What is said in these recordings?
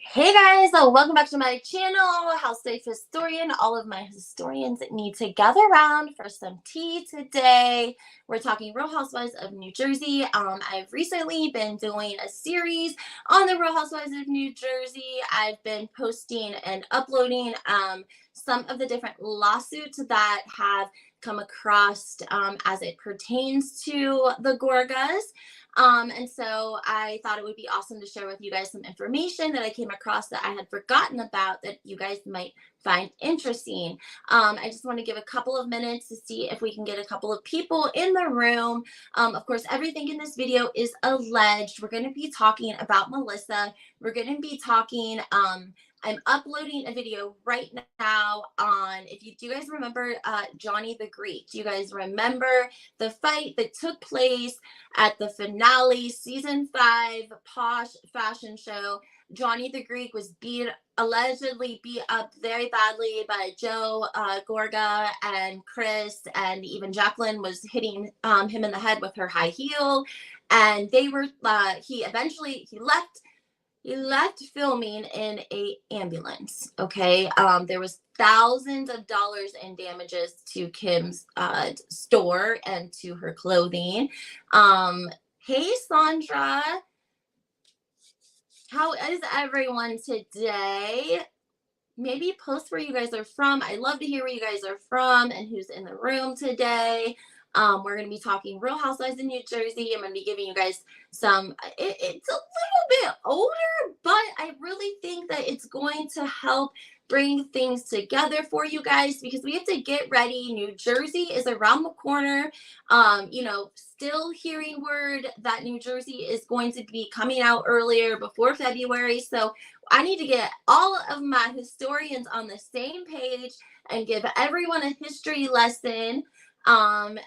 Hey guys, welcome back to my channel, House Life Historian. All of my historians need to gather around for some tea today. We're talking Real Housewives of New Jersey. I've recently been doing a series on the Real Housewives of New Jersey. I've been posting and uploading some of the different lawsuits that have come across as it pertains to the Gorgas. And so I thought it would be awesome to share with you guys some information that I came across that I had forgotten about that you guys might find interesting. I just want to give a couple of minutes to see if we can get a couple of people in the room. Of course, everything in this video is alleged. We're going to be talking about Melissa. We're going to be talking, I'm uploading a video right now on, if you do you guys remember Johnny the Greek? Do you guys remember the fight that took place at the finale, season 5, Posh fashion show? Johnny the Greek was allegedly beat up very badly by Joe, Gorga, and Chris, and even Jacqueline was hitting him in the head with her high heel. And they were, he left filming in a ambulance. Okay. There was thousands of dollars in damages to Kim's store and to her clothing. Hey Sandra, how is everyone today? Maybe post where you guys are from. I'd love to hear where you guys are from and who's in the room today. We're going to be talking Real Housewives in New Jersey. I'm going to be giving you guys some, it's a little bit older, but I really think that it's going to help bring things together for you guys because we have to get ready. New Jersey is around the corner. Still hearing word that New Jersey is going to be coming out earlier before February. So I need to get all of my historians on the same page and give everyone a history lesson on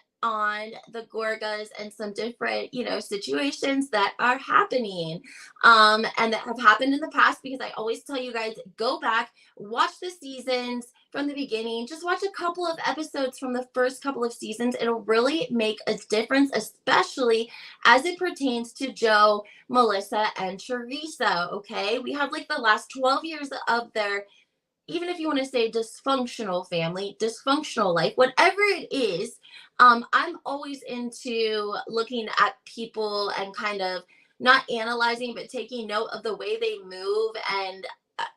the Gorgas and some different, situations that are happening and that have happened in the past, because I always tell you guys, go back, watch the seasons from the beginning, just watch a couple of episodes from the first couple of seasons. It'll really make a difference, especially as it pertains to Joe, Melissa, and Teresa. Okay, we have like the last 12 years of their, even if you want to say dysfunctional family, dysfunctional life, whatever it is. I'm always into looking at people and kind of not analyzing, but taking note of the way they move. And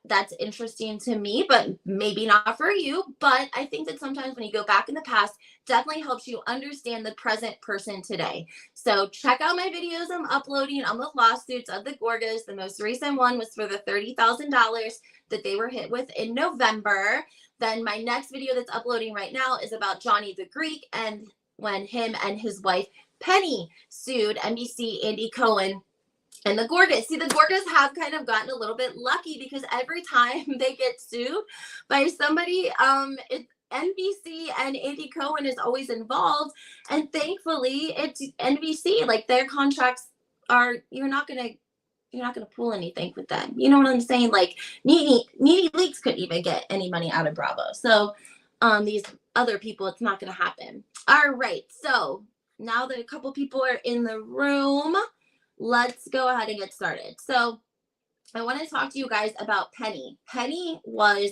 that's interesting to me, but maybe not for you. But I think that sometimes when you go back in the past, definitely helps you understand the present person today. So check out my videos I'm uploading on the lawsuits of the Gorgas. The most recent one was for the $30,000 that they were hit with in November. Then my next video that's uploading right now is about Johnny the Greek and when him and his wife Penny sued NBC, Andy Cohen, and the Gorgas. See, the Gorgas have kind of gotten a little bit lucky because every time they get sued by somebody, NBC and Andy Cohen is always involved. And thankfully, it's NBC. Like, their contracts are, you're not gonna pull anything with them. You know what I'm saying? Like, Nene Leakes couldn't even get any money out of Bravo. So these other people, it's not gonna happen. All right, so now that a couple people are in the room, let's go ahead and get started. So I want to talk to you guys about Penny. Penny was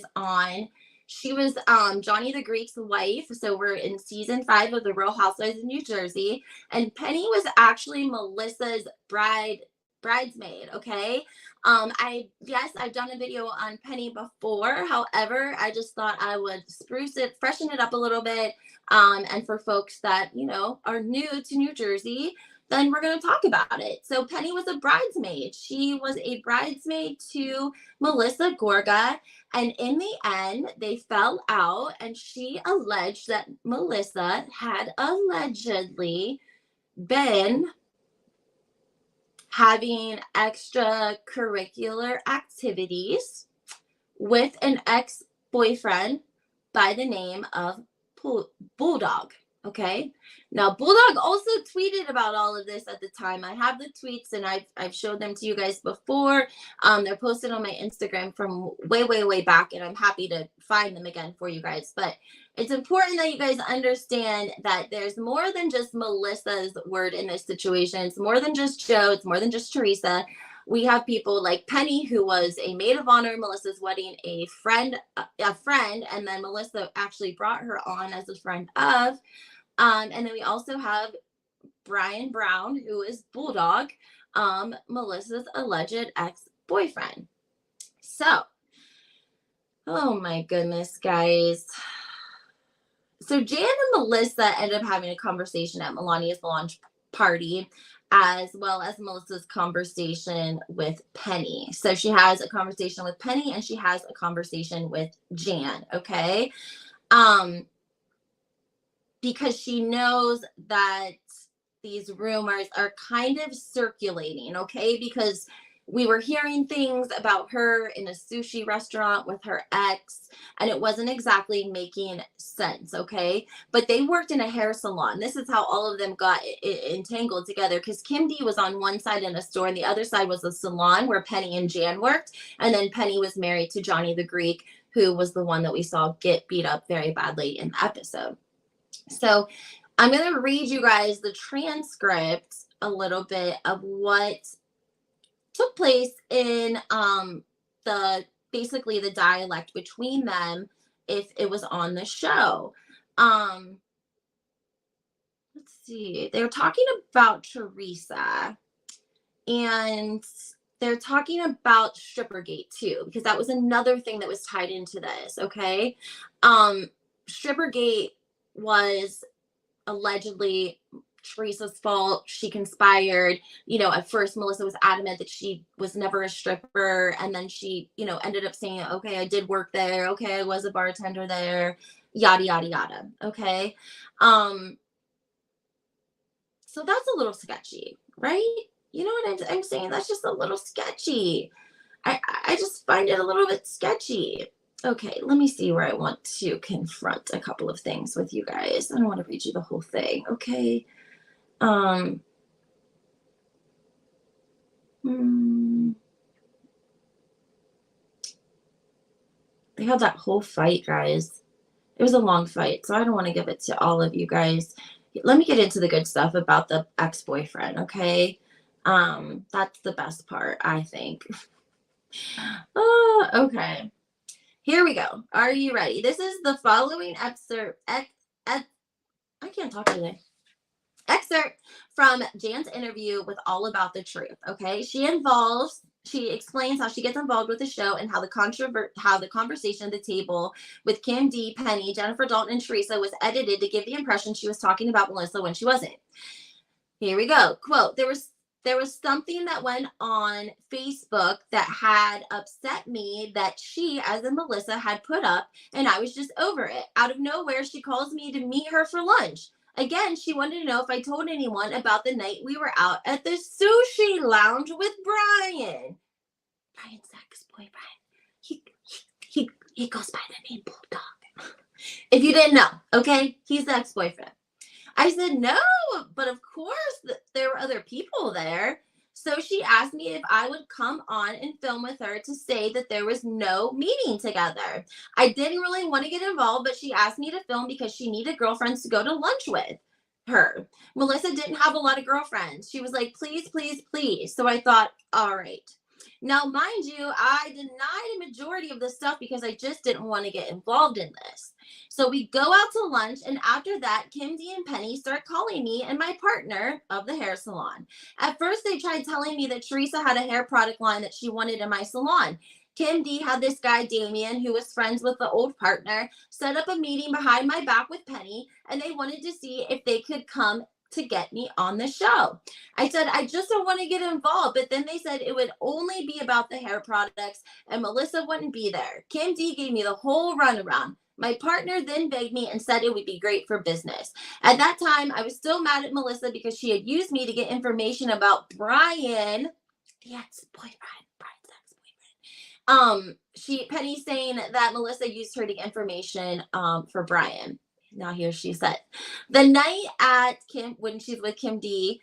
she was Johnny the Greek's wife. So we're in season 5 of the Real Housewives of New Jersey. And Penny was actually Melissa's bridesmaid. Okay. I've done a video on Penny before. However, I just thought I would freshen it up a little bit. And for folks that, are new to New Jersey, then we're going to talk about it. So Penny was a bridesmaid. She was a bridesmaid to Melissa Gorga. And in the end, they fell out. And she alleged that Melissa had allegedly been having extracurricular activities with an ex-boyfriend by the name of Bulldog. Okay. Now, Bulldog also tweeted about all of this at the time. I have the tweets and I've showed them to you guys before. They're posted on my Instagram from way back, and I'm happy to find them again for you guys. But it's important that you guys understand that there's more than just Melissa's word in this situation. It's more than just Joe. It's more than just Teresa. We have people like Penny, who was a maid of honor at Melissa's wedding, a friend, and then Melissa actually brought her on as a friend of. And then we also have Brian Brown, who is Bulldog, Melissa's alleged ex-boyfriend. So, oh my goodness, guys. So Jan and Melissa ended up having a conversation at Melania's launch party, as well as Melissa's conversation with Penny. So she has a conversation with Penny and she has a conversation with Jan, okay? Because she knows that these rumors are kind of circulating, okay? Because we were hearing things about her in a sushi restaurant with her ex, and it wasn't exactly making sense, okay? But they worked in a hair salon. This is how all of them got entangled together, because Kim D was on one side in a store, and the other side was a salon where Penny and Jan worked. And then Penny was married to Johnny the Greek, who was the one that we saw get beat up very badly in the episode. So I'm going to read you guys the transcript a little bit of what took place in basically the dialect between them if it was on the show. Let's see. They were talking about Teresa, and they're talking about Strippergate too, because that was another thing that was tied into this, okay? Strippergate was allegedly Teresa's fault. She conspired. At first Melissa was adamant that she was never a stripper, and then she ended up saying, okay, I did work there, okay, I was a bartender there, yada yada yada, okay? So that's a little sketchy, right? You know what I'm saying? That's just a little sketchy. I just find it a little bit sketchy. Okay, let me see where I want to confront a couple of things with you guys. I don't want to read you the whole thing, okay? They had that whole fight, guys. It was a long fight, so I don't want to give it to all of you guys. Let me get into the good stuff about the ex-boyfriend, okay? That's the best part, I think. Okay. Here we go. Are you ready? This is the following excerpt. I can't talk today. Excerpt from Jan's interview with All About the Truth. Okay, she explains how she gets involved with the show and how the conversation at the table with Kim D, Penny, Jennifer Dalton, and Teresa was edited to give the impression she was talking about Melissa when she wasn't. Here we go. Quote, there was something that went on Facebook that had upset me that she, as in Melissa, had put up, and I was just over it. Out of nowhere, she calls me to meet her for lunch. Again, she wanted to know if I told anyone about the night we were out at the sushi lounge with Brian. Brian's ex-boyfriend. He goes by the name Bulldog. If you didn't know, okay? He's the ex-boyfriend. I said, no, but of course there were other people there. So she asked me if I would come on and film with her to say that there was no meeting together. I didn't really want to get involved, but she asked me to film because she needed girlfriends to go to lunch with her. Melissa didn't have a lot of girlfriends. She was like, please, please, please. So I thought, all right. Now, mind you, I denied a majority of this stuff because I just didn't want to get involved in this. So we go out to lunch, and after that, Kim D and Penny start calling me and my partner of the hair salon. At first, they tried telling me that Teresa had a hair product line that she wanted in my salon. Kim D had this guy, Damien, who was friends with the old partner, set up a meeting behind my back with Penny, and they wanted to see if they could come to get me on the show. I said, I just don't want to get involved. But then they said it would only be about the hair products and Melissa wouldn't be there. Kim D gave me the whole runaround. My partner then begged me and said it would be great for business. At that time, I was still mad at Melissa because she had used me to get information about Brian, the ex-boyfriend, Brian's ex-boyfriend. Penny saying that Melissa used her to get information for Brian. Now here she said, the night at when she's with Kim D,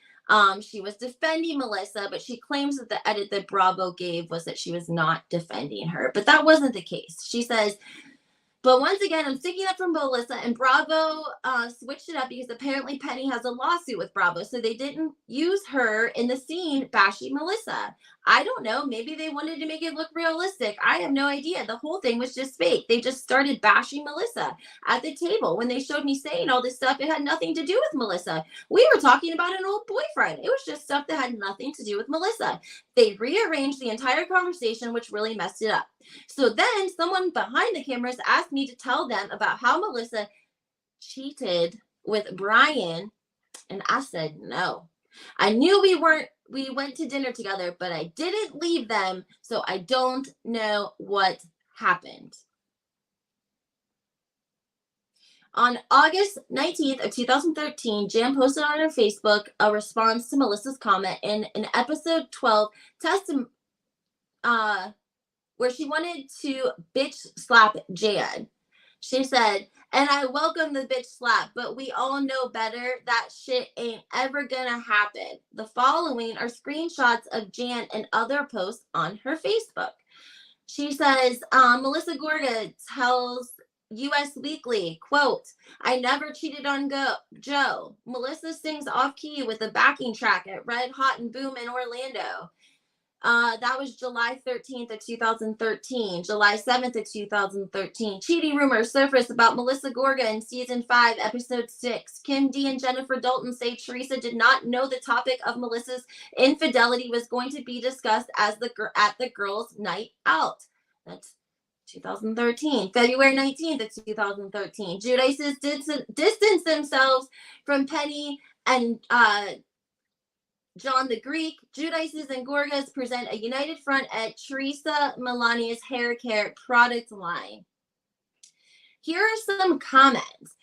she was defending Melissa, but she claims that the edit that Bravo gave was that she was not defending her. But that wasn't the case. She says, but once again, I'm sticking up for Melissa, and Bravo switched it up because apparently Penny has a lawsuit with Bravo, so they didn't use her in the scene bashing Melissa. I don't know. Maybe they wanted to make it look realistic. I have no idea. The whole thing was just fake. They just started bashing Melissa at the table. When they showed me saying all this stuff, it had nothing to do with Melissa. We were talking about an old boyfriend. It was just stuff that had nothing to do with Melissa. They rearranged the entire conversation, which really messed it up. So then someone behind the cameras asked me to tell them about how Melissa cheated with Brian, and I said no. I knew we went to dinner together, but I didn't leave them, so I don't know what happened. On August 19th of 2013, Jan posted on her Facebook a response to Melissa's comment in an episode 12 where she wanted to bitch slap Jan. She said, and I welcome the bitch slap, but we all know better. That shit ain't ever gonna happen. The following are screenshots of Jan and other posts on her Facebook. She says, Melissa Gorga tells US Weekly, quote, I never cheated on Joe. Melissa sings off key with a backing track at Red Hot and Boom in Orlando. That was July 13th of 2013. July 7th of 2013. Cheating rumors surfaced about Melissa Gorga in season 5, episode 6. Kim D and Jennifer Dalton say Teresa did not know the topic of Melissa's infidelity was going to be discussed at the girls' night out. That's 2013. February 19th of 2013. Judices distanced themselves from Penny and John the Greek. Judices and Gorgas present a united front at Teresa Melania's hair care product line. Here are some comments.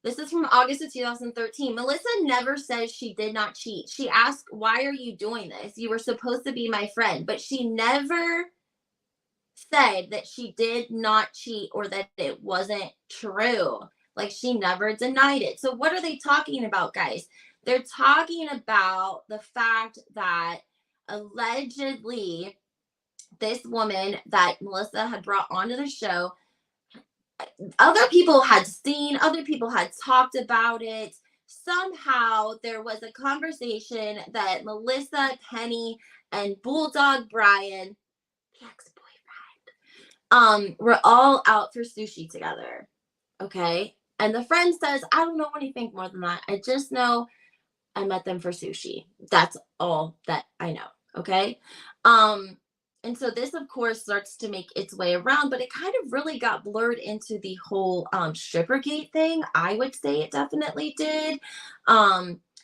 This is from August of 2013. Melissa never says she did not cheat. She asked, why are you doing this? You were supposed to be my friend. But she never said that she did not cheat or that it wasn't true. Like, she never denied it. So what are they talking about, guys? They're talking about the fact that allegedly this woman that Melissa had brought onto the show, other people had seen, other people had talked about it. Somehow there was a conversation that Melissa, Penny, and Bulldog Brian, the ex-boyfriend, were all out for sushi together. Okay? And the friend says, I don't know anything more than that. I just know I met them for sushi. That's all that I know. Okay. And so this, of course, starts to make its way around, but it kind of really got blurred into the whole Strippergate thing. I would say it definitely did.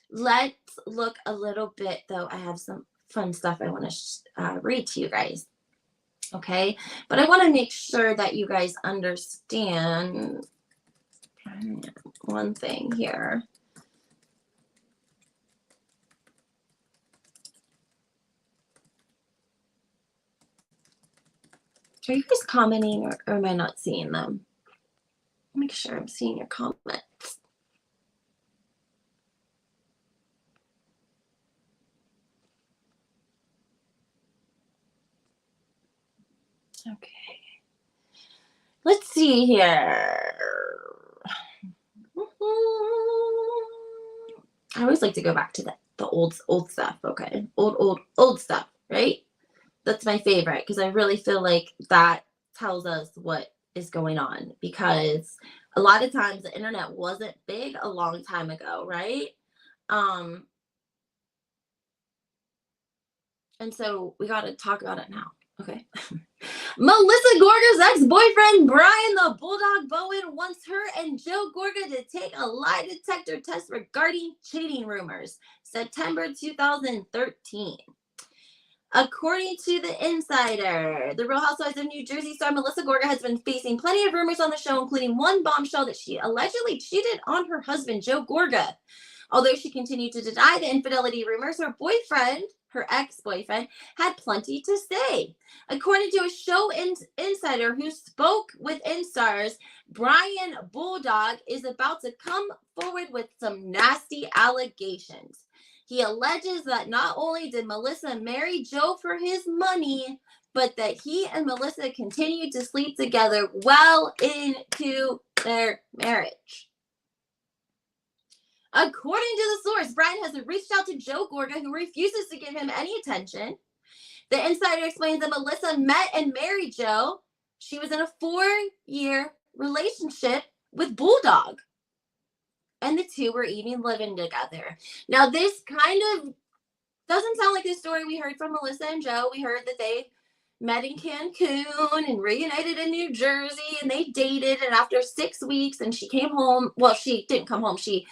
Let's look a little bit, though. I have some fun stuff I want to read to you guys. Okay. But I want to make sure that you guys understand one thing here. Are you guys commenting or am I not seeing them? Make sure I'm seeing your comments. Okay. Let's see here. I always like to go back to the old stuff. Okay. Old stuff, right? That's my favorite because I really feel like that tells us what is going on, because a lot of times the internet wasn't big a long time ago, right? And so we got to talk about it now. Okay. Melissa Gorga's ex-boyfriend, Brian the Bulldog Bowen, wants her and Joe Gorga to take a lie detector test regarding cheating rumors. September 2013. According to The Insider, the Real Housewives of New Jersey star Melissa Gorga has been facing plenty of rumors on the show, including one bombshell that she allegedly cheated on her husband, Joe Gorga. Although she continued to deny the infidelity rumors, her boyfriend, her ex-boyfriend, had plenty to say. According to a show insider who spoke with Instars, Brian Bulldog is about to come forward with some nasty allegations. He alleges that not only did Melissa marry Joe for his money, but that he and Melissa continued to sleep together well into their marriage. According to the source, Brian has reached out to Joe Gorga, who refuses to give him any attention. The insider explains that Melissa met and married Joe. She was in a 4-year relationship with Bulldog. And the two were even living together. Now, this kind of doesn't sound like the story we heard from Melissa and Joe. We heard that they met in Cancun and reunited in New Jersey, and they dated. And after 6 weeks, and she came home. Well, she didn't come home. She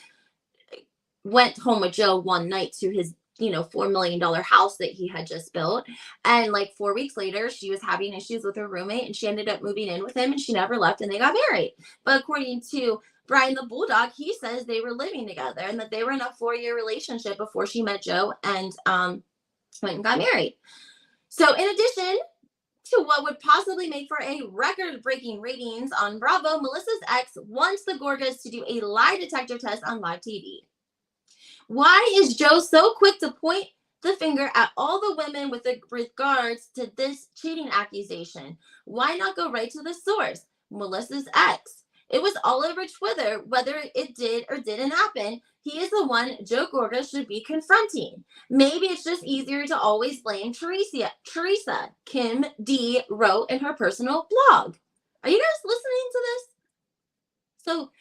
went home with Joe one night to his, $4 million house that he had just built. And like 4 weeks later, she was having issues with her roommate, and she ended up moving in with him, and she never left, and they got married. But according to Brian the Bulldog, he says they were living together and that they were in a 4-year relationship before she met Joe and went and got married. So in addition to what would possibly make for a record-breaking ratings on Bravo, Melissa's ex wants the Gorgas to do a lie detector test on live TV. Why is Joe so quick to point the finger at all the women with regards to this cheating accusation? Why not go right to the source, Melissa's ex? It was all over Twitter whether it did or didn't happen. He is the one Joe Gorga should be confronting. Maybe it's just easier to always blame Teresa, Kim D wrote in her personal blog. Are you guys listening to this? So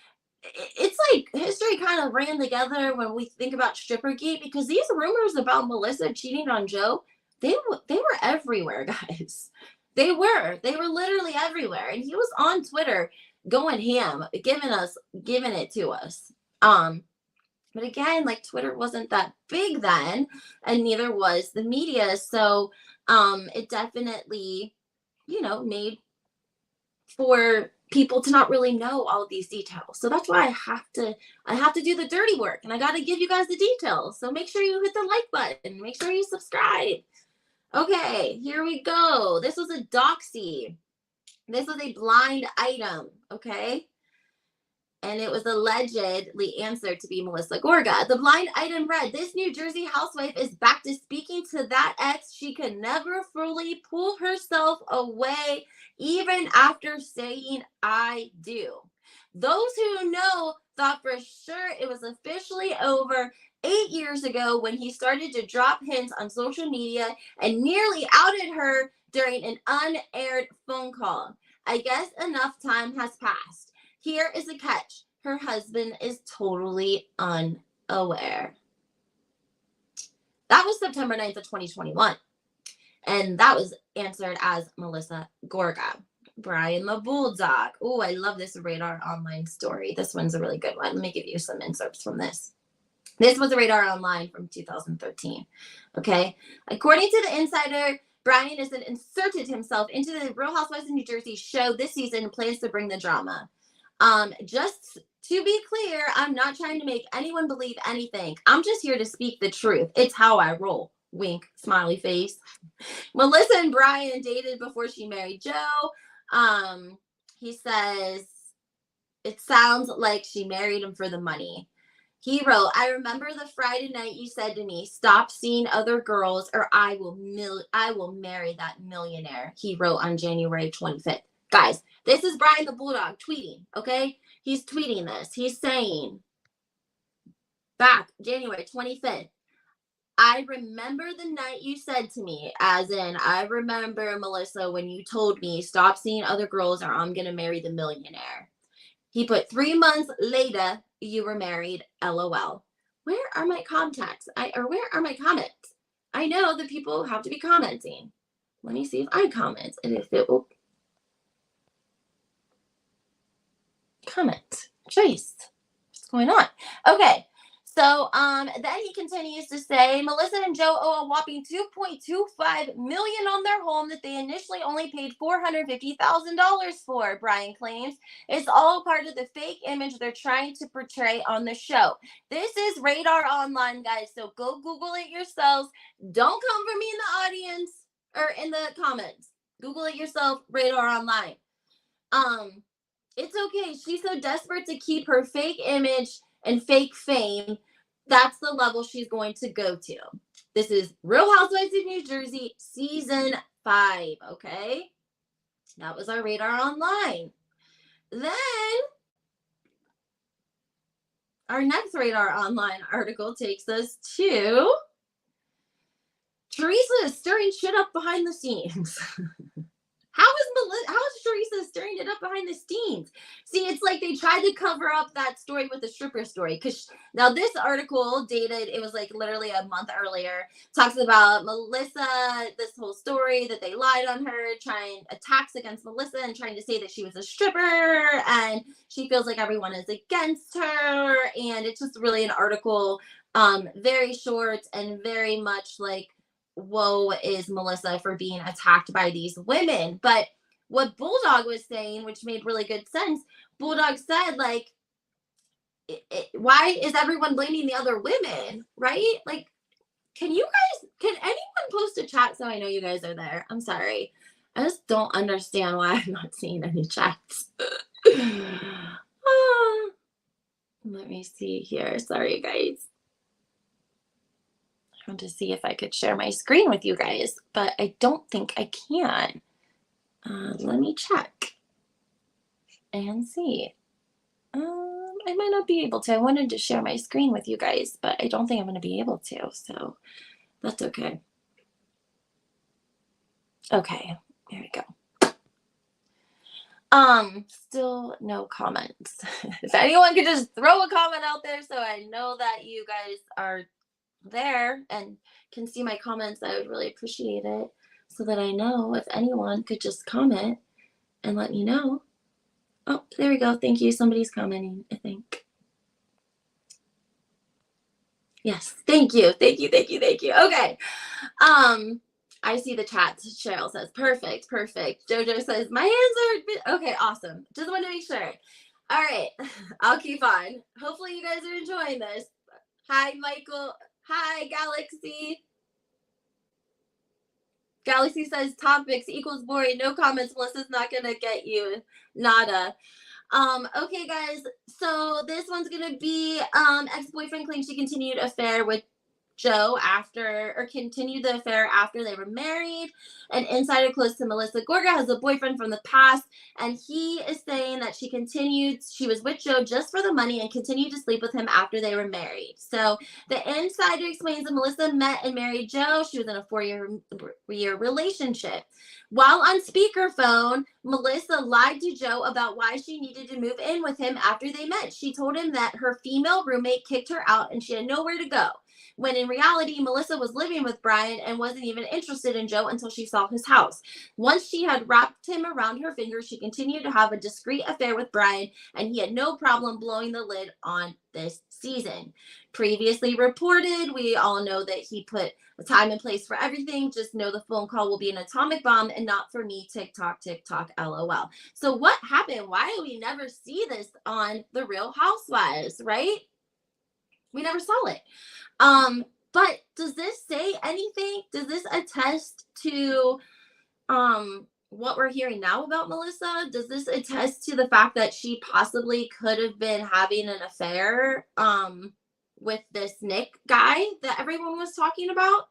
it's like history kind of ran together when we think about Strippergate, because these rumors about Melissa cheating on Joe, they were everywhere, guys. They were literally everywhere. And he was on Twitter going ham, giving it to us. But again, like, Twitter wasn't that big then, and neither was the media. So it definitely, made for people to not really know all of these details. So that's why I have to do the dirty work, and I got to give you guys the details. So make sure you hit the like button. Make sure you subscribe. Okay, here we go. This was a doxy. This was a blind item, okay? And it was allegedly answered to be Melissa Gorga. The blind item read, this New Jersey housewife is back to speaking to that ex. She could never fully pull herself away, even after saying, I do. Those who know thought for sure it was officially over 8 years ago when he started to drop hints on social media and nearly outed her during an unaired phone call. I guess enough time has passed. Here is the catch. Her husband is totally unaware. That was September 9th of 2021. And that was answered as Melissa Gorga. Brian the Bulldog. Oh, I love this Radar Online story. This one's a really good one. Let me give you some inserts from this. This was a Radar Online from 2013. Okay. According to the insider, Brian has inserted himself into the Real Housewives of New Jersey show this season and plans to bring the drama. Just to be clear, I'm not trying to make anyone believe anything. I'm just here to speak the truth. It's how I roll. Wink, smiley face. Melissa and Brian dated before she married Joe. He says, it sounds like she married him for the money. He wrote, I remember the Friday night you said to me, stop seeing other girls or I will marry that millionaire. He wrote on January 25th. Guys, this is Brian the Bulldog tweeting, okay? He's tweeting this. He's saying, back January 25th, I remember the night you said to me, as in, I remember, Melissa, when you told me, stop seeing other girls or I'm going to marry the millionaire. He put 3 months later, you were married, LOL. Where are my contacts? Where are my comments? I know that people have to be commenting. Let me see if I comment and if it will comment. Jeez, what's going on? Okay. So then he continues to say, Melissa and Joe owe a whopping $2.25 million on their home that they initially only paid $450,000 for, Brian claims. It's all part of the fake image they're trying to portray on the show. This is Radar Online, guys, so go Google it yourselves. Don't come for me in the audience or in the comments. Google it yourself, Radar Online. It's okay. She's so desperate to keep her fake image and fake fame. That's the level she's going to go to. This is Real Housewives of New Jersey, season 5. Okay. That was our Radar Online. Then our next Radar Online article takes us to Teresa is stirring shit up behind the scenes. How is Teresa stirring it up behind the scenes? See, it's like they tried to cover up that story with the stripper story. Because now this article dated, it was like literally a month earlier, talks about Melissa, this whole story that they lied on her, trying attacks against Melissa and trying to say that she was a stripper and she feels like everyone is against her. And it's just really an article, very short and very much like, woe is Melissa for being attacked by these women. But what Bulldog was saying, which made really good sense, Bulldog said, like, why is everyone blaming the other women, right? Like, can anyone post a chat so I know you guys are there? I'm sorry. I just don't understand why I'm not seeing any chats. Let me see here. Sorry, guys. I want to see if I could share my screen with you guys, but I don't think I can. Let me check and see. I might not be able to. I wanted to share my screen with you guys, but I don't think I'm going to be able to, so that's okay. Okay, there we go. Still no comments. If anyone could just throw a comment out there so I know that you guys are there and can see my comments, I would really appreciate it, so that I know. If anyone could just comment and let me know. Oh, there we go. Thank you. Somebody's commenting, I think. Yes, thank you. Okay. I see the chat. Cheryl says perfect. Jojo says my hands are okay. Awesome. Just want to make sure. All right, I'll keep on. Hopefully you guys are enjoying this. Hi, Michael. Hi, Galaxy. Galaxy says topics equals boring. No comments. Melissa's not gonna get you. Nada. Okay, guys. So this one's gonna be ex-boyfriend claims she continued affair with Joe continued the affair after they were married. An insider close to Melissa Gorga has a boyfriend from the past, and he is saying that she was with Joe just for the money and continued to sleep with him after they were married. So the insider explains that Melissa met and married Joe. She was in a 4-year relationship. While on speakerphone, Melissa lied to Joe about why she needed to move in with him after they met. She told him that her female roommate kicked her out and she had nowhere to go, when in reality, Melissa was living with Brian and wasn't even interested in Joe until she saw his house. Once she had wrapped him around her finger, she continued to have a discreet affair with Brian, and he had no problem blowing the lid on this season. Previously reported, we all know that he put a time and place for everything. Just know the phone call will be an atomic bomb and not for me. TikTok, LOL. So what happened? Why do we never see this on The Real Housewives, right? We never saw it. But does this say anything? Does this attest to what we're hearing now about Melissa? Does this attest to the fact that she possibly could have been having an affair with this Nick guy that everyone was talking about?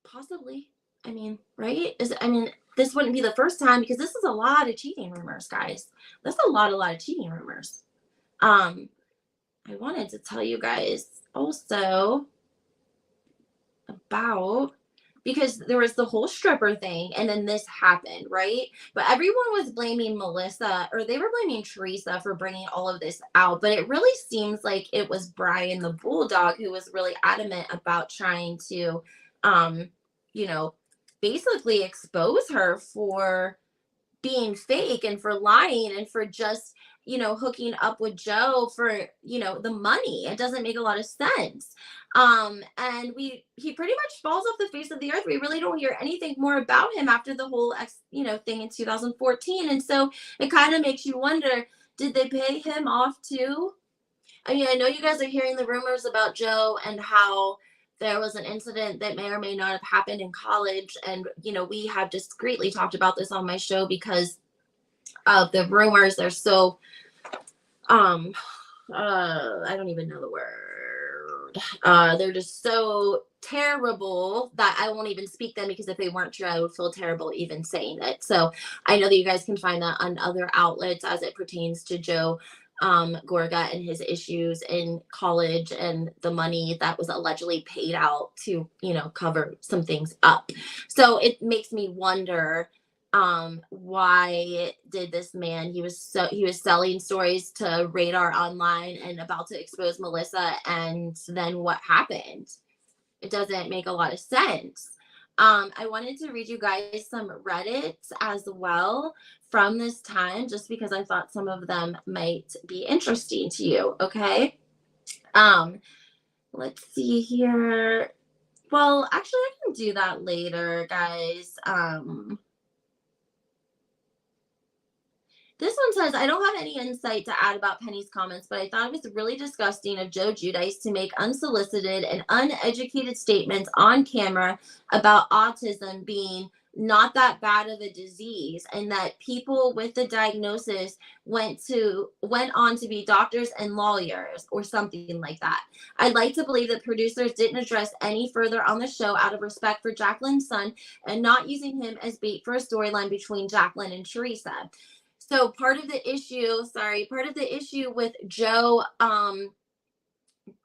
Possibly. I mean, right? This wouldn't be the first time, because this is a lot of cheating rumors, guys. That's a lot of cheating rumors. I wanted to tell you guys also about, because there was the whole stripper thing and then this happened, right? But everyone was blaming Melissa, or they were blaming Teresa for bringing all of this out. But it really seems like it was Brian the Bulldog who was really adamant about trying to, basically expose her for being fake and for lying and for just, hooking up with Joe for, the money. It doesn't make a lot of sense. And he pretty much falls off the face of the earth. We really don't hear anything more about him after the whole thing in 2014. And so it kind of makes you wonder, did they pay him off too? I mean, I know you guys are hearing the rumors about Joe and how there was an incident that may or may not have happened in college. And, we have discreetly talked about this on my show because of the rumors. They're so, I don't even know the word. They're just so terrible that I won't even speak them, because if they weren't true, I would feel terrible even saying it. So I know that you guys can find that on other outlets as it pertains to Joe Gorga and his issues in college and the money that was allegedly paid out to, cover some things up. So it makes me wonder, why did this man, he was selling stories to Radar Online and about to expose Melissa, and then what happened? It doesn't make a lot of sense. I wanted to read you guys some Reddits as well from this time, just because I thought some of them might be interesting to you. Okay. Let's see here. Well, actually, I can do that later, guys. This one says, I don't have any insight to add about Penny's comments, but I thought it was really disgusting of Joe Giudice to make unsolicited and uneducated statements on camera about autism being not that bad of a disease, and that people with the diagnosis went on to be doctors and lawyers or something like that. I'd like to believe that producers didn't address any further on the show out of respect for Jacqueline's son and not using him as bait for a storyline between Jacqueline and Teresa. So part of the issue with Joe,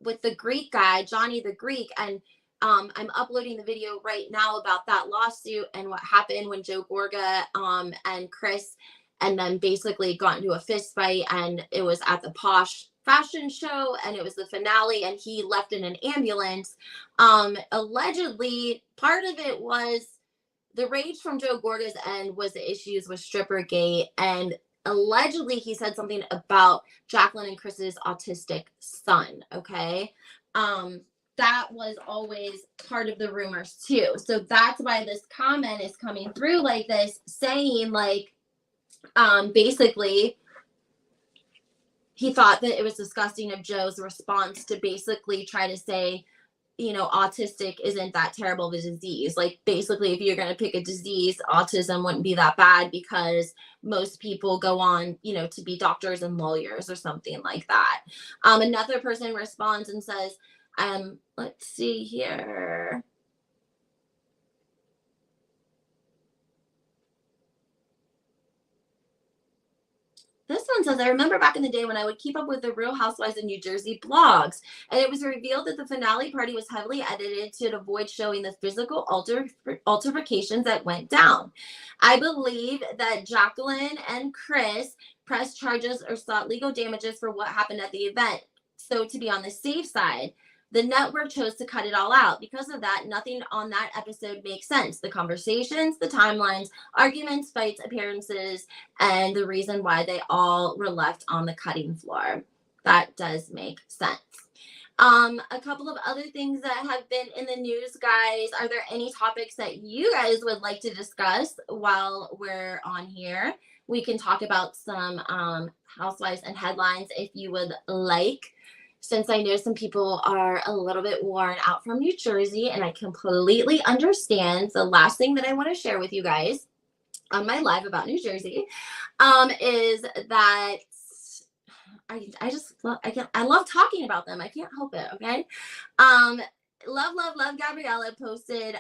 with the Greek guy, Johnny the Greek, and I'm uploading the video right now about that lawsuit and what happened when Joe Gorga and Chris and then basically got into a fist fight, and it was at the Posh fashion show, and it was the finale, and he left in an ambulance. Allegedly, part of it was the rage from Joe Gorga's end was the issues with Strippergate, and allegedly he said something about Jacqueline and Chris's autistic son. Okay. That was always part of the rumors too. So that's why this comment is coming through like this, saying like, basically he thought that it was disgusting of Joe's response to basically try to say, autistic isn't that terrible of a disease. Like, basically, if you're going to pick a disease, autism wouldn't be that bad because most people go on, to be doctors and lawyers or something like that. Another person responds and says, let's see here. This one says, I remember back in the day when I would keep up with the Real Housewives of New Jersey blogs, and it was revealed that the finale party was heavily edited to avoid showing the physical altercations that went down. I believe that Jacqueline and Chris pressed charges or sought legal damages for what happened at the event. So to be on the safe side, the network chose to cut it all out. Because of that, nothing on that episode makes sense. The conversations, the timelines, arguments, fights, appearances, and the reason why they all were left on the cutting floor. That does make sense. A couple of other things that have been in the news, guys. Are there any topics that you guys would like to discuss while we're on here? We can talk about some housewives and headlines if you would like, since I know some people are a little bit worn out from New Jersey, and I completely understand. The last thing that I want to share with you guys on my live about New Jersey is that I love talking about them. I can't help it. Okay. Love Gabriella posted,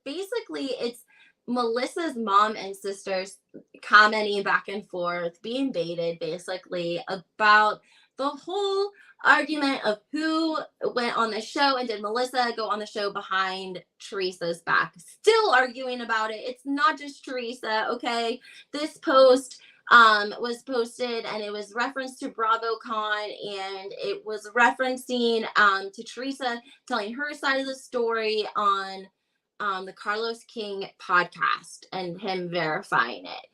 it's Melissa's mom and sisters commenting back and forth, being baited basically about the whole argument of who went on the show, and did Melissa go on the show behind Teresa's back. Still arguing about it. It's not just Teresa, okay? This post was posted, and it was referenced to BravoCon, and it was referencing to Teresa telling her side of the story on the Carlos King podcast and him verifying it.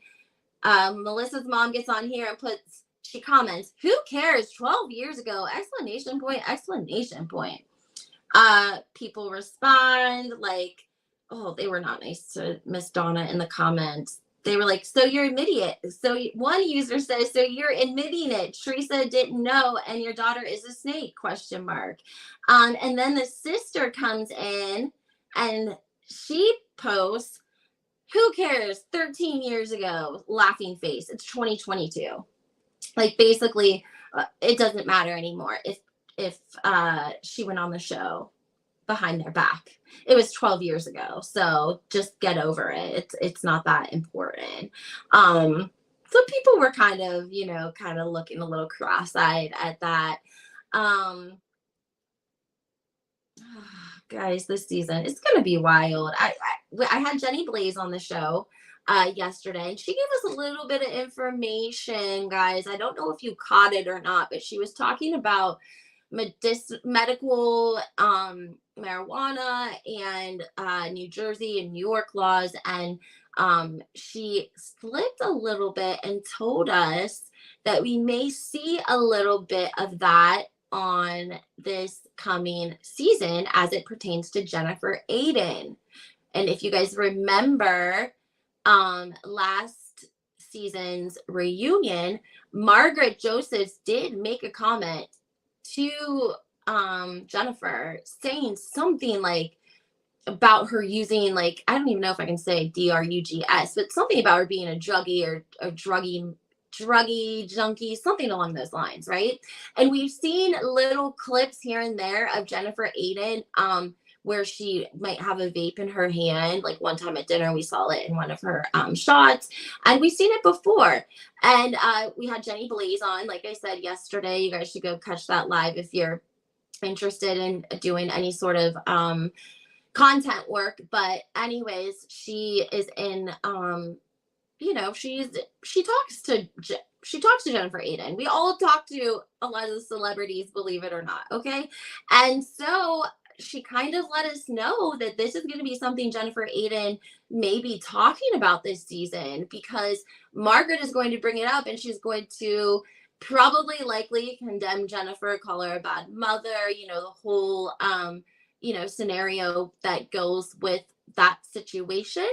Melissa's mom gets on here and she comments, who cares? 12 years ago, exclamation point, exclamation point. People respond like, oh, they were not nice to Miss Donna in the comments. They were like, so you're admitting it. So one user says, so you're admitting it. Teresa didn't know, and your daughter is a snake, question mark. And then the sister comes in and she posts, who cares? 13 years ago, laughing face. It's 2022. Like, basically, it doesn't matter anymore if she went on the show behind their back. It was 12 years ago, so just get over it. It's not that important. So people were kind of, kind of looking a little cross-eyed at that. Um, guys, this season it's gonna be wild. I had Jenny Blaze on the show yesterday, and she gave us a little bit of information, guys. I don't know if you caught it or not, but she was talking about medical marijuana and New Jersey and New York laws, and she slipped a little bit and told us that we may see a little bit of that on this coming season as it pertains to Jennifer Aiden. And if you guys remember, last season's reunion, Margaret Josephs did make a comment to Jennifer saying something like about her using, like, I don't even know if I can say drugs, but something about her being a druggie or a druggy junkie, something along those lines, right? And we've seen little clips here and there of Jennifer Aiden where she might have a vape in her hand. Like one time at dinner, we saw it in one of her shots, and we've seen it before. And we had Jenny Blaze on, like I said yesterday. You guys should go catch that live if you're interested in doing any sort of content work. But anyways, she is in she talks to Jennifer Aiden. We all talk to a lot of the celebrities, believe it or not. Okay. And so she kind of let us know that this is going to be something Jennifer Aiden may be talking about this season, because Margaret is going to bring it up, and she's going to probably likely condemn Jennifer, call her a bad mother, the whole scenario that goes with that situation.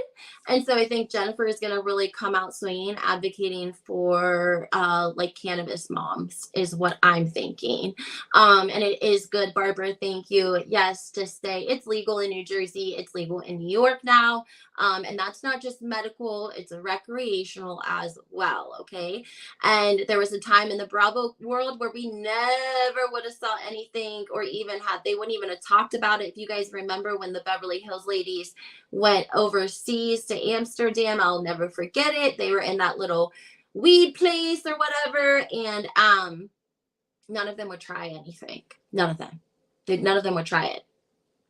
And so I think Jennifer is going to really come out swinging, advocating for like cannabis moms is what I'm thinking. And it is good, Barbara, thank you. Yes, to say it's legal in New Jersey, it's legal in New York now. And that's not just medical, it's a recreational as well. Okay. And there was a time in the Bravo world where we never would have saw anything, or even they wouldn't even have talked about it. If you guys remember when the Beverly Hills ladies went overseas to Amsterdam, I'll never forget it. They were in that little weed place or whatever, and none of them would try anything. None of them. None of them would try it,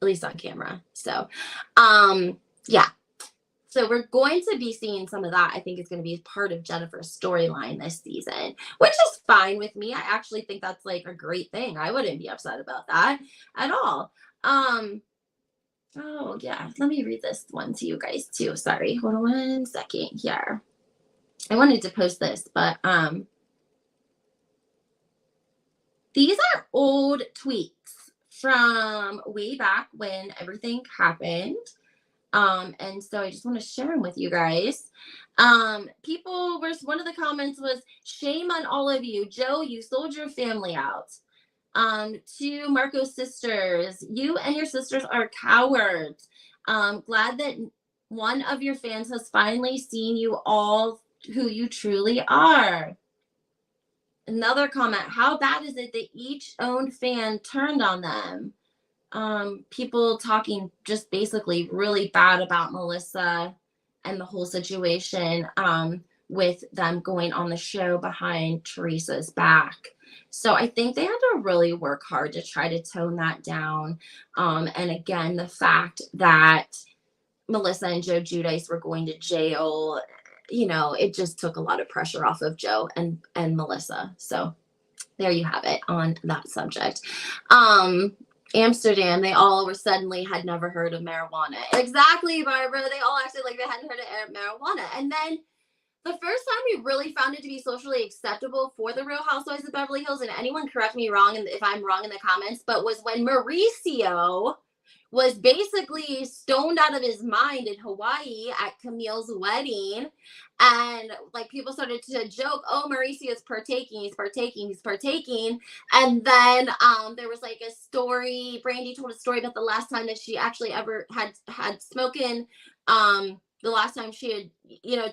at least on camera. So, yeah. So we're going to be seeing some of that. I think it's going to be part of Jennifer's storyline this season, which is fine with me. I actually think that's like a great thing. I wouldn't be upset about that at all. Oh yeah, let me read this one to you guys too. Sorry, hold on one second here. I wanted to post this, but these are old tweets from way back when everything happened. And so I just want to share them with you guys. People were, one of the comments was, shame on all of you. Joe, you sold your family out. To Marco's sisters, you and your sisters are cowards. Glad that one of your fans has finally seen you all who you truly are. Another comment, how bad is it that each own fan turned on them? People talking just basically really bad about Melissa and the whole situation with them going on the show behind Teresa's back. So I think they had to really work hard to try to tone that down. And again, the fact that Melissa and Joe Giudice were going to jail, it just took a lot of pressure off of Joe and Melissa. So there you have it on that subject. Amsterdam, they all were suddenly had never heard of marijuana. Exactly, Barbara. They all acted like they hadn't heard of marijuana. And then the first time we really found it to be socially acceptable for the Real Housewives of Beverly Hills, and anyone correct me wrong if I'm wrong in the comments, but was when Mauricio was basically stoned out of his mind in Hawaii at Camille's wedding. And like people started to joke, oh, Mauricio's partaking, he's partaking. And then there was like a story, Brandy told a story about the last time that she actually ever had spoken the last time she had,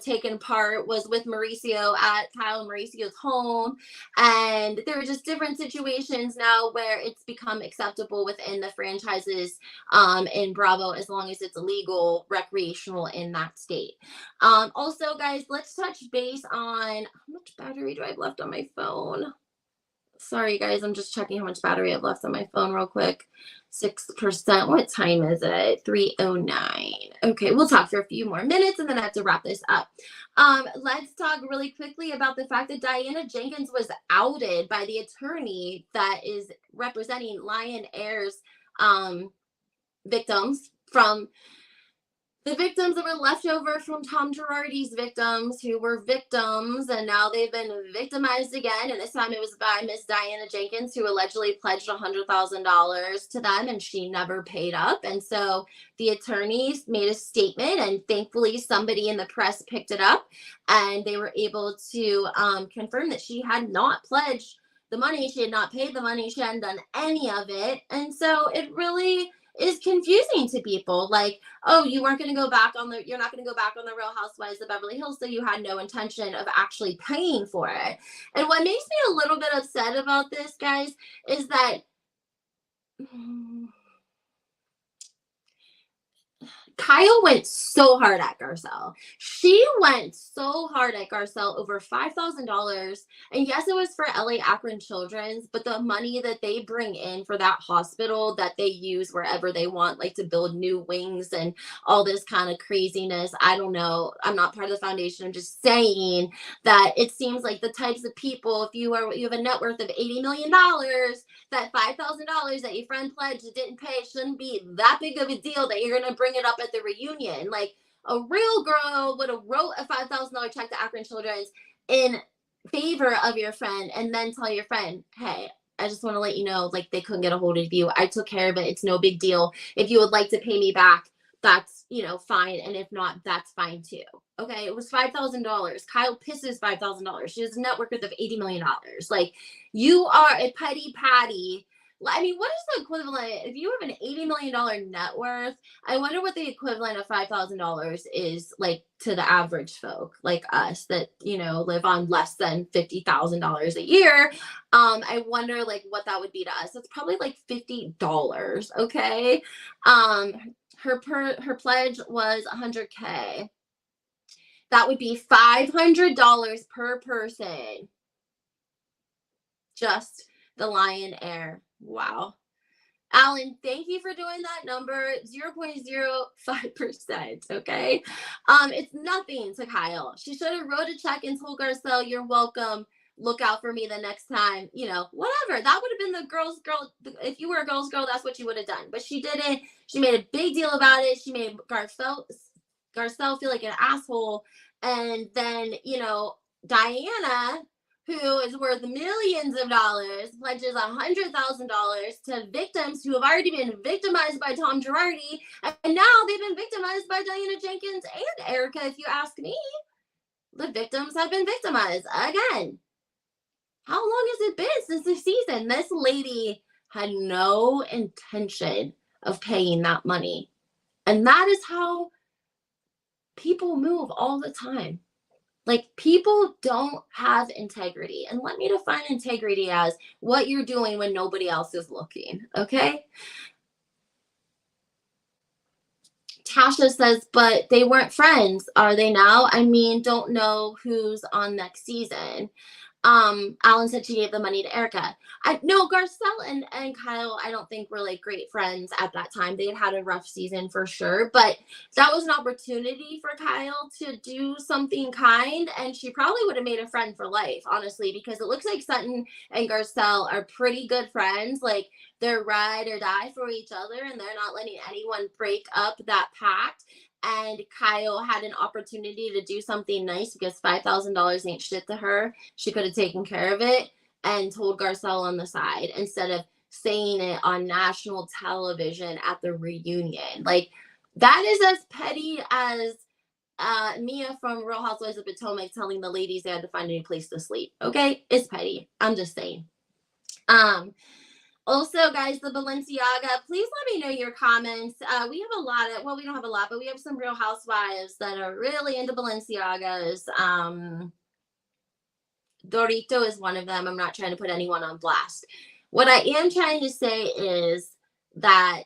taken part was with Mauricio at Kyle and Mauricio's home. And there are just different situations now where it's become acceptable within the franchises in Bravo, as long as it's legal, recreational in that state. Also, guys, let's touch base on how much battery do I have left on my phone? Sorry, guys, I'm just checking how much battery I've left on my phone real quick. 6%. What time is it? 3:09. Okay, we'll talk for a few more minutes and then I have to wrap this up. Let's talk really quickly about the fact that Diana Jenkins was outed by the attorney that is representing Lion Air's victims, from the victims that were left over from Tom Girardi's victims, who were victims, and now they've been victimized again. And this time it was by Miss Diana Jenkins, who allegedly pledged $100,000 to them, and she never paid up. And so the attorneys made a statement, and thankfully somebody in the press picked it up, and they were able to confirm that she had not pledged the money, she had not paid the money, she hadn't done any of it. And so it really is confusing to people, like, oh, you're not going to go back on the Real Housewives of Beverly Hills, so you had no intention of actually paying for it. And what makes me a little bit upset about this, guys, is that Kyle went so hard at Garcelle. She went so hard at Garcelle, over $5,000. And yes, it was for LA Akron Children's, but the money that they bring in for that hospital that they use wherever they want, like to build new wings and all this kind of craziness. I don't know. I'm not part of the foundation. I'm just saying that it seems like the types of people, if you have a net worth of $80 million, that $5,000 that your friend pledged and didn't pay shouldn't be that big of a deal that you're going to bring it up at the reunion. Like, a real girl would have wrote a $5,000 check to Akron Children's in favor of your friend, and then tell your friend, hey, I just want to let you know, like, they couldn't get a hold of you. I took care of it. It's no big deal. If you would like to pay me back, that's, fine. And if not, that's fine too. Okay. It was $5,000. Kyle pisses $5,000. She has a net worth of $80 million. Like, you are a petty patty. I mean, what is the equivalent? If you have an $80 million net worth, I wonder what the equivalent of $5,000 is, like, to the average folk like us that, live on less than $50,000 a year. I wonder, like, what that would be to us. It's probably like $50. Okay. Her pledge was $100K. That would be $500 per person. Just the Lion Air. Wow. Alan, thank you for doing that number. 0.05%. Okay. It's nothing to Kyle. She should have wrote a check and told Garcelle, you're welcome. Look out for me the next time. Whatever. That would have been the girl's girl. If you were a girl's girl, that's what you would have done. But she didn't. She made a big deal about it. She made Garcelle feel like an asshole. And then, Diana, who is worth millions of dollars, pledges $100,000 to victims who have already been victimized by Tom Girardi, and now they've been victimized by Diana Jenkins and Erica. If you ask me, the victims have been victimized again. How long has it been since the season? This lady had no intention of paying that money, and that is how people move all the time. Like, people don't have integrity. And let me define integrity as what you're doing when nobody else is looking. Okay. Tasha says, but they weren't friends. Are they now? I mean, don't know who's on next season. Alan said she gave the money to Erica. No, Garcelle and Kyle, I don't think were like great friends at that time. They had a rough season for sure, but that was an opportunity for Kyle to do something kind, and she probably would have made a friend for life, honestly, because it looks like Sutton and Garcelle are pretty good friends. Like, they're ride or die for each other, and they're not letting anyone break up that pact. And Kyle had an opportunity to do something nice because $5,000 ain't shit to her. She could have taken care of it and told Garcelle on the side instead of saying it on national television at the reunion. Like, that is as petty as Mia from Real Housewives of Potomac telling the ladies they had to find a new place to sleep. Okay, it's petty. I'm just saying. Also, guys, the Balenciaga, please let me know your comments. We have a lot of, well, we don't have a lot, but we have some Real Housewives that are really into Balenciagas. Dorito is one of them. I'm not trying to put anyone on blast. What I am trying to say is that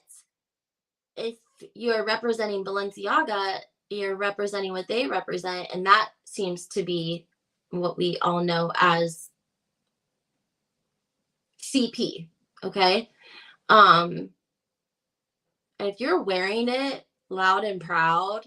if you're representing Balenciaga, you're representing what they represent, and that seems to be what we all know as CP. Okay. And if you're wearing it loud and proud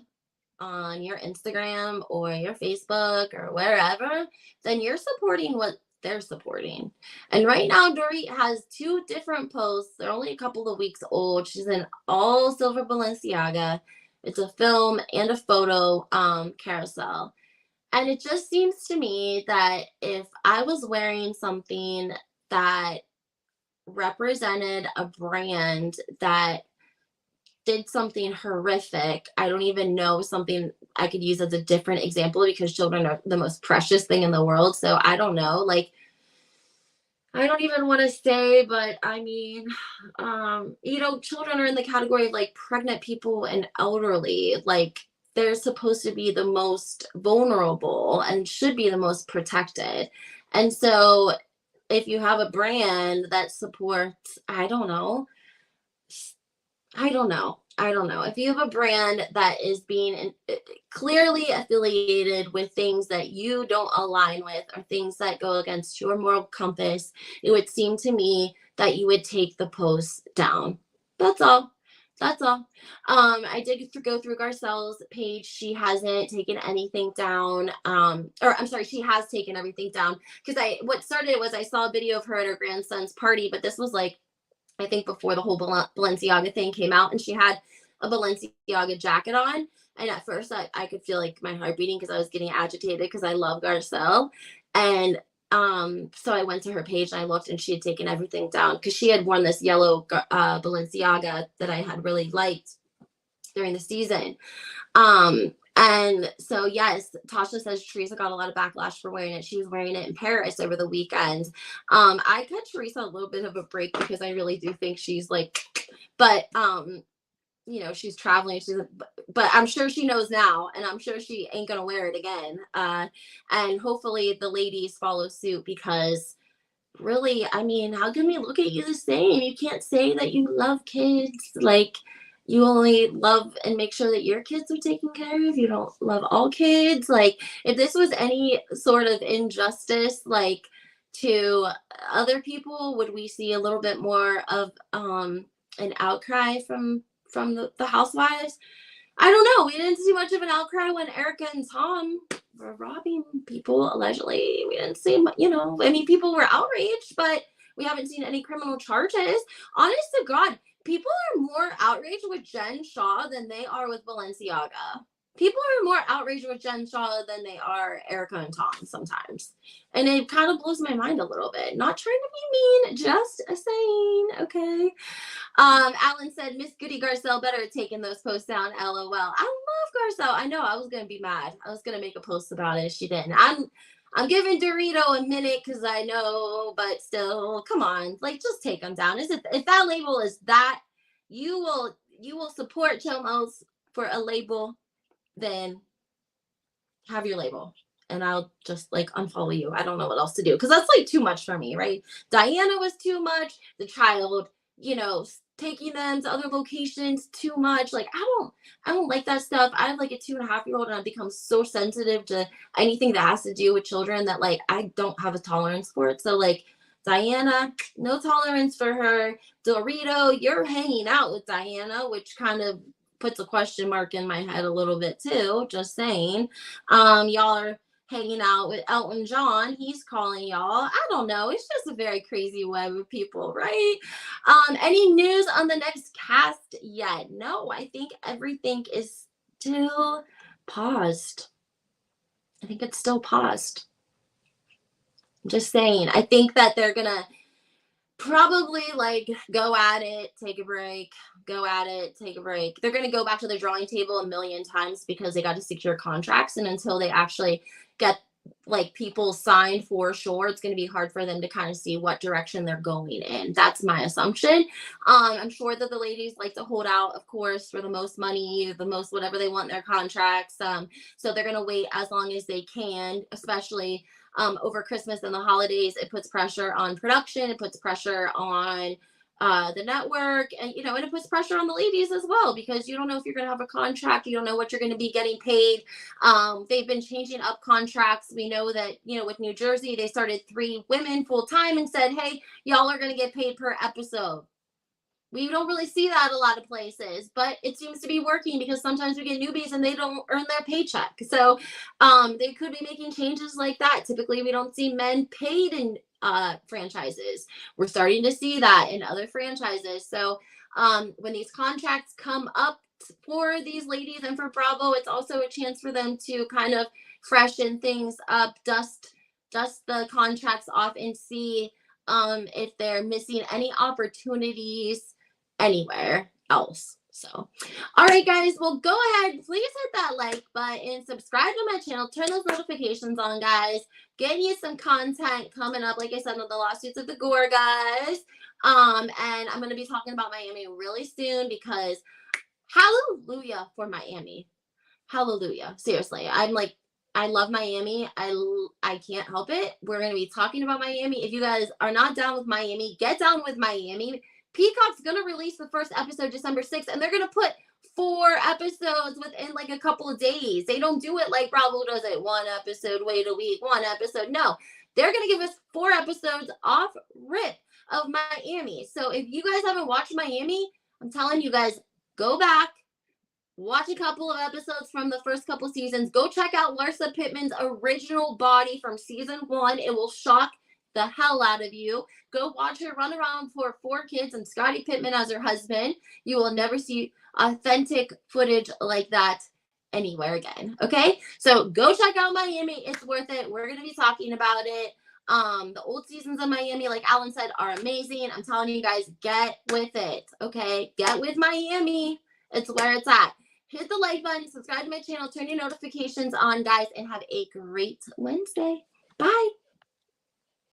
on your Instagram or your Facebook or wherever, then you're supporting what they're supporting. And right now, Dorit has 2 different posts. They're only a couple of weeks old. She's in all silver Balenciaga. It's a film and a photo carousel. And it just seems to me that if I was wearing something that represented a brand that did something horrific, I don't even know something I could use as a different example because children are the most precious thing in the world. So I don't know, like, I don't even want to say, but I mean, children are in the category of like pregnant people and elderly. Like, they're supposed to be the most vulnerable and should be the most protected. And so if you have a brand that supports, I don't know. If you have a brand that is being clearly affiliated with things that you don't align with or things that go against your moral compass, it would seem to me that you would take the post down. That's all. That's all. I did go through Garcelle's page. She hasn't taken anything down. Or I'm sorry, she has taken everything down. Because what started was I saw a video of her at her grandson's party, but this was like, I think before the whole Balenciaga thing came out, and she had a Balenciaga jacket on. And at first I could feel like my heart beating because I was getting agitated because I love Garcelle. And so I went to her page and I looked, and she had taken everything down because she had worn this yellow Balenciaga that I had really liked during the season. And so, yes, Tasha says Teresa got a lot of backlash for wearing it. She was wearing it in Paris over the weekend. I cut Teresa a little bit of a break because I really do think she's like, but, she's traveling. But I'm sure she knows now, and I'm sure she ain't going to wear it again. And hopefully the ladies follow suit because really, I mean, how can we look at you the same? You can't say that you love kids. Like, you only love and make sure that your kids are taken care of. You don't love all kids. Like, if this was any sort of injustice, like, to other people, would we see a little bit more of an outcry from the housewives? I don't know. We didn't see much of an outcry when Erica and Tom were robbing people, allegedly. We didn't see, I mean, people were outraged, but we haven't seen any criminal charges. Honest to God, people are more outraged with Jen Shah than they are with Balenciaga. People are more outraged with Jen Shah than they are Erica and Tom sometimes. And it kind of blows my mind a little bit. Not trying to be mean, just saying, okay? Alan said, Miss Goody Garcelle better have taken those posts down, LOL. I love Garcelle. I know, I was going to be mad. I was going to make a post about it. She didn't. I'm giving Dorito a minute because I know, but still, come on. Like, just take them down. If that label is that, you will support Chomos for a label, then have your label. And I'll just like unfollow you. I don't know what else to do because that's like too much for me, right? Diana was too much. The child, taking them to other locations too much. Like, I don't like that stuff. I have like a 2.5-year-old and I've become so sensitive to anything that has to do with children that like I don't have a tolerance for it. So like Diana, no tolerance for her. Dorito, you're hanging out with Diana, which kind of puts a question mark in my head a little bit too. Just saying. Y'all are hanging out with Elton John. He's calling y'all. I don't know. It's just a very crazy web of people, right? Any news on the next cast yet? No, I think everything is still paused. I think it's still paused. I'm just saying. I think that they're gonna probably like go at it, take a break, go at it, take a break. They're going to go back to the drawing table a million times because they got to secure contracts. And until they actually get like people sign for sure, it's going to be hard for them to kind of see what direction they're going in. That's my assumption. I'm sure that the ladies like to hold out, of course, for the most money, the most whatever they want in their contracts. So they're going to wait as long as they can, especially over Christmas and the holidays. It puts pressure on production. It puts pressure on the network, and and it puts pressure on the ladies as well, because you don't know if you're going to have a contract. You don't know what you're going to be getting paid. They've been changing up contracts. We know that, with New Jersey, they started 3 women full time and said, hey, y'all are going to get paid per episode. We don't really see that a lot of places, but it seems to be working, because sometimes we get newbies and they don't earn their paycheck. So they could be making changes like that. Typically, we don't see men paid in franchises. We're starting to see that in other franchises. So when these contracts come up for these ladies and for Bravo, it's also a chance for them to kind of freshen things up, dust the contracts off, and see if they're missing any opportunities anywhere else. So, all right, guys, well, go ahead, please hit that like button, subscribe to my channel, turn those notifications on, guys. Getting you some content coming up, like I said, on the lawsuits of the Gorgas. And I'm going to be talking about Miami really soon, because hallelujah for Miami. Hallelujah. Seriously. I love Miami. I can't help it. We're going to be talking about Miami. If you guys are not down with Miami, get down with Miami. Peacock's going to release the first episode December 6th, and they're going to put 4 episodes within like a couple of days. They don't do it like Bravo does it. 1 episode, wait a week, 1 episode. No, they're going to give us 4 episodes off rip of Miami. So if you guys haven't watched Miami, I'm telling you guys, go back, watch a couple of episodes from the first couple seasons. Go check out Larsa Pittman's original body from season 1. It will shock the hell out of you. Go watch her run around for 4 kids and Scottie Pittman as her husband. You will never see authentic footage like that anywhere again. Okay, so go check out Miami. It's worth it. We're going to be talking about it. The old seasons of Miami, like Alan said, are amazing. I'm telling you guys, get with it. Okay, get with Miami. It's where it's at. Hit the like button, subscribe to my channel, turn your notifications on, guys, and have a great Wednesday. Bye.